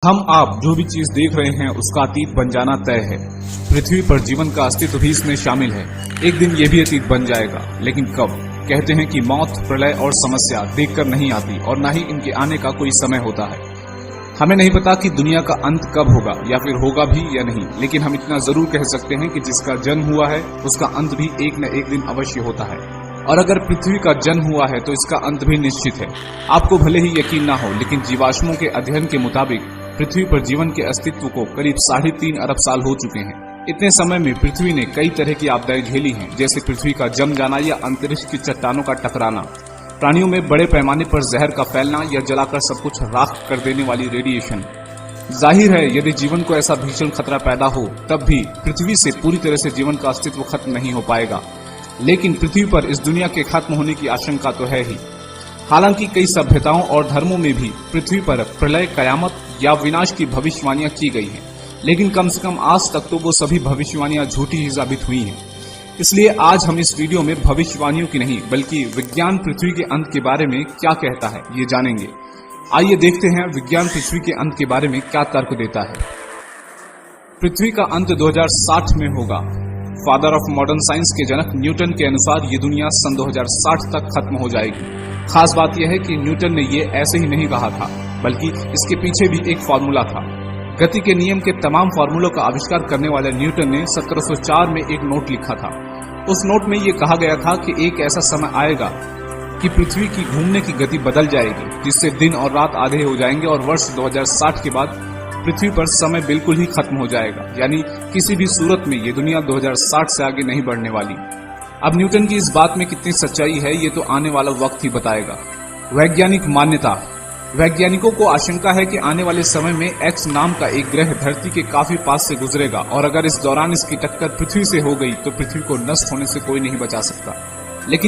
हम आप जो भी चीज देख रहे हैं उसका अतीत बन जाना तय है। पृथ्वी पर जीवन का अस्तित्व भी इसमें शामिल है। एक दिन ये भी अतीत बन जाएगा, लेकिन कब? कहते हैं कि मौत, प्रलय और समस्या देखकर नहीं आती और न ही इनके आने का कोई समय होता है। हमें नहीं पता कि दुनिया का अंत कब होगा या फिर होगा भी या नहीं, लेकिन हम इतना जरूर कह सकते हैं कि जिसका जन्म हुआ है उसका अंत भी एक न एक दिन अवश्य होता है। और अगर पृथ्वी का जन्म हुआ है तो इसका अंत भी निश्चित है। आपको भले ही यकीन ना हो, लेकिन जीवाश्मों के अध्ययन के मुताबिक पृथ्वी पर जीवन के अस्तित्व को करीब 3.5 अरब साल हो चुके हैं। इतने समय में पृथ्वी ने कई तरह की आपदाएं झेली हैं, जैसे पृथ्वी का जम जाना या अंतरिक्ष की चट्टानों का टकराना, प्राणियों में बड़े पैमाने पर जहर का फैलना या जलाकर सब कुछ राख कर देने वाली रेडिएशन। जाहिर है, यदि जीवन को ऐसा भीषण खतरा पैदा हो, तब भी पृथ्वी से पूरी तरह से जीवन का अस्तित्व खत्म नहीं हो पाएगा। लेकिन पृथ्वी पर इस दुनिया के खत्म होने की आशंका तो है ही। हालांकि कई सभ्यताओं और धर्मों में भी पृथ्वी पर प्रलय, कयामत या विनाश की भविष्यवाणियां की गई हैं, लेकिन कम से कम आज तक तो वो सभी भविष्यवाणियां झूठी ही साबित हुई हैं। इसलिए आज हम इस वीडियो में भविष्यवाणियों की नहीं, बल्कि विज्ञान पृथ्वी के अंत के बारे में क्या कहता है, ये जानेंगे। आइए देखते हैं विज्ञान पृथ्वी के अंत के बारे में क्या तर्क देता है। पृथ्वी का अंत 2060 में होगा। फादर ऑफ मॉडर्न साइंस के जनक न्यूटन के अनुसार ये दुनिया सन 2060 तक खत्म हो जाएगी। खास बात यह है कि न्यूटन ने ये ऐसे ही नहीं कहा था, बल्कि इसके पीछे भी एक फार्मूला था। गति के नियम के तमाम फार्मूलों का आविष्कार करने वाले न्यूटन ने 1704 में एक नोट लिखा था। उस नोट में ये कहा गया था कि एक ऐसा समय आएगा कि पृथ्वी की घूमने की गति बदल जाएगी, जिससे दिन और रात आधे हो जाएंगे और वर्ष 2060 के बाद पृथ्वी पर समय बिल्कुल ही खत्म हो जाएगा। यानी किसी भी सूरत में ये दुनिया 2060 से आगे नहीं बढ़ने वाली। अब न्यूटन की इस बात में कितनी सच्चाई है, ये तो आने वाला वक्त ही बताएगा। वैज्ञानिक मान्यता। वैज्ञानिकों को आशंका है कि आने वाले समय में एक्स नाम का एक ग्रह धरती के काफी पास से गुजरेगा और अगर इस दौरान इसकी टक्कर पृथ्वी से हो गई तो पृथ्वी को नष्ट होने से कोई नहीं बचा सकता। लेकिन